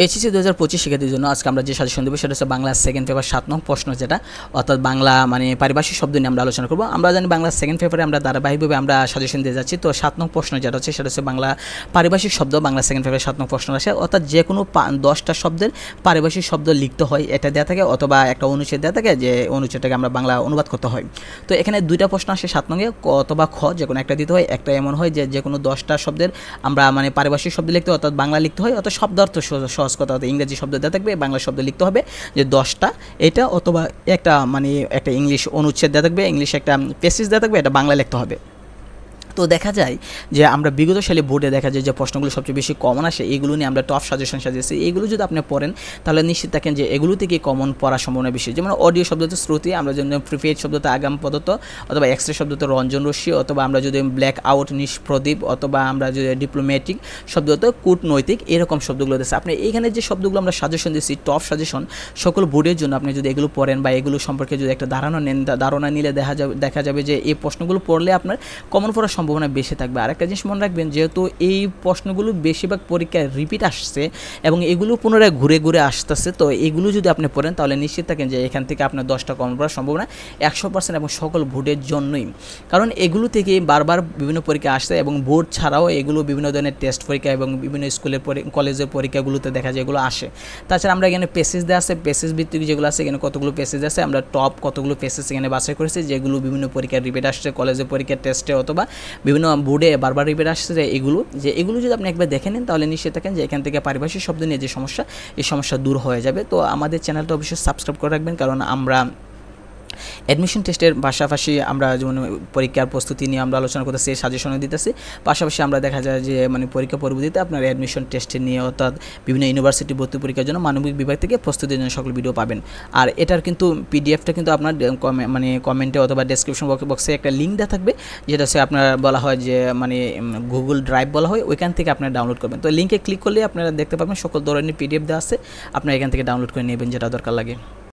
HSC 2025 শিক্ষার্থীর জন্য আজকে আমরা যে সাজেশন দেবো সেটা হচ্ছে বাংলা সেকেন্ড পেপার 7 নং প্রশ্ন, যেটা অর্থাৎ বাংলা মানে পারিভাষিক শব্দ নিয়ে আমরা আলোচনা করব। আমরা জানি বাংলা সেকেন্ড পেপারে আমরা ধারাবাহিকভাবে আমরা সাজেশন দিয়ে যাচ্ছি। তো 7 নং প্রশ্ন যেটা হচ্ছে সেটা হচ্ছে বাংলা পারিভাষিক শব্দ, বাংলা সেকেন্ড পেপারে 7 নং প্রশ্ন আসে। অর্থাৎ যে কোনো 10টা শব্দের পারিভাষিক শব্দ লিখতে হয়, এটা দেওয়া থাকে, অথবা একটা অনুচ্ছেদ দেওয়া থাকে, যে অনুচ্ছেদটাকে আমরা বাংলা অনুবাদ করতে হয়। তো এখানে দুইটা প্রশ্ন আসে 7 নংয়ে, ক অথবা খ, যে কোনো একটা দিতে হয়। একটা এমন হয় যে কোনো 10টা শব্দের আমরা মানে পারিভাষিক শব্দ লিখতে হয়, অর্থাৎ বাংলা লিখতে হয়, অর্থাৎ শব্দার্থ সহজ কথা, অর্থাৎ ইংরেজি শব্দ দেওয়া থাকবে, বাংলা শব্দ লিখতে হবে যে 10টা এটা, অথবা একটা মানে একটা ইংলিশ অনুচ্ছেদ দেওয়া থাকবে, ইংলিশ একটা প্যাসেজ দেওয়া থাকবে, এটা বাংলা লিখতে হবে। তো দেখা যায় যে আমরা বিগত সালে বোর্ডে দেখা যায় যে প্রশ্নগুলো সবচেয়ে বেশি কমন আসে, এইগুলো নিয়ে আমরা টপ সাজেশন সাজিয়েছি। এইগুলো যদি আপনি পড়েন তাহলে নিশ্চিত থাকেন যে এগুলো থেকে কমন পড়ার সম্ভাবনা বেশি। যেমন অডিও শব্দতে শ্রুতি, আমরা যদি প্রিপেড শব্দতে আগাম পদার্থ, অথবা এক্সরে শব্দতে রঞ্জন রশ্মি, অথবা আমরা যদি ব্ল্যাক আউট নিষ্প্রদীপ, অথবা আমরা যদি ডিপ্লোম্যাটিক শব্দতে কূটনৈতিক, এরকম শব্দগুলো দিচ্ছে। আপনি এইখানে যে শব্দগুলো আমরা সাজেশন দিচ্ছি টপ সাজেশন সকল বোর্ডের জন্য, আপনি যদি এগুলো পড়েন বা এগুলো সম্পর্কে যদি একটা ধারণা নিলে দেখা যাবে যে এই প্রশ্নগুলো পড়লে আপনার কমন পড়ার সম্ভাবনা বেশি থাকবে। আরেকটা জিনিস মনে রাখবেন, যেহেতু এই প্রশ্নগুলো বেশিরভাগ পরীক্ষায় রিপিট আসছে এবং এগুলো পুনরায় ঘুরে ঘুরে আসতেছে, তো এগুলো যদি আপনি পড়েন তাহলে নিশ্চিত থাকেন যে এখান থেকে আপনার 10টা কমন পড়ার সম্ভাবনা 100% এবং সকল বোর্ডের জন্যই। কারণ এগুলো থেকে বারবার বিভিন্ন পরীক্ষা আসছে, এবং বোর্ড ছাড়াও এগুলো বিভিন্ন ধরনের টেস্ট পরীক্ষা এবং বিভিন্ন স্কুলের কলেজের পরীক্ষাগুলোতে দেখা যায় এগুলো আসে। তাছাড়া আমরা এখানে পেসেজ দেওয়া আছে, পেসেজ ভিত্তিক যেগুলো আছে এখানে কতগুলো পেসেজ আছে, আমরা টপ কতগুলো পেসেজ এখানে বাছাই করেছি, যেগুলো বিভিন্ন পরীক্ষায় রিপিট আসছে, কলেজের পরীক্ষার টেস্টে অথবা বিভিন্ন বোর্ডে বারবার রিপিট আসছে। এগুলো যদি আপনি একবার দেখে নেন তাহলে নিশ্চিত থাকেন যে এখান থেকে পারিভাষিক শব্দ নিয়ে যে সমস্যা, এই সমস্যা দূর হয়ে যাবে। তো আমাদের চ্যানেলটা অবশ্যই সাবস্ক্রাইব করে রাখবেন, কারণ আমরা অ্যাডমিশন টেস্টের পাশাপাশি আমরা যেমন পরীক্ষার প্রস্তুতি নিয়ে আমরা আলোচনা করতেছি, সাজেশনও দিতেছি, পাশাপাশি আমরা দেখা যায় যে মানে পরীক্ষা পরবর্তীতে আপনার অ্যাডমিশন টেস্টে নিয়ে, অর্থাৎ বিভিন্ন ইউনিভার্সিটি ভর্তি পরীক্ষার জন্য মানবিক বিভাগ থেকে প্রস্তুতির জন্য সকল ভিডিও পাবেন। আর এটার কিন্তু পিডিএফটা কিন্তু আপনার মানে কমেন্টে অথবা ডেসক্রিপশন বক্সে একটা লিঙ্ক দেওয়া থাকবে, যেটা হচ্ছে আপনার বলা হয় যে মানে গুগল ড্রাইভ বলা হয়, ওইখান থেকে আপনারা ডাউনলোড করবেন। তো লিঙ্কে ক্লিক করলে আপনারা দেখতে পাবেন সকল ধরনের পিডিএফ দেওয়া আছে, আপনারা এখান থেকে ডাউনলোড করে নেবেন যেটা দরকার লাগে।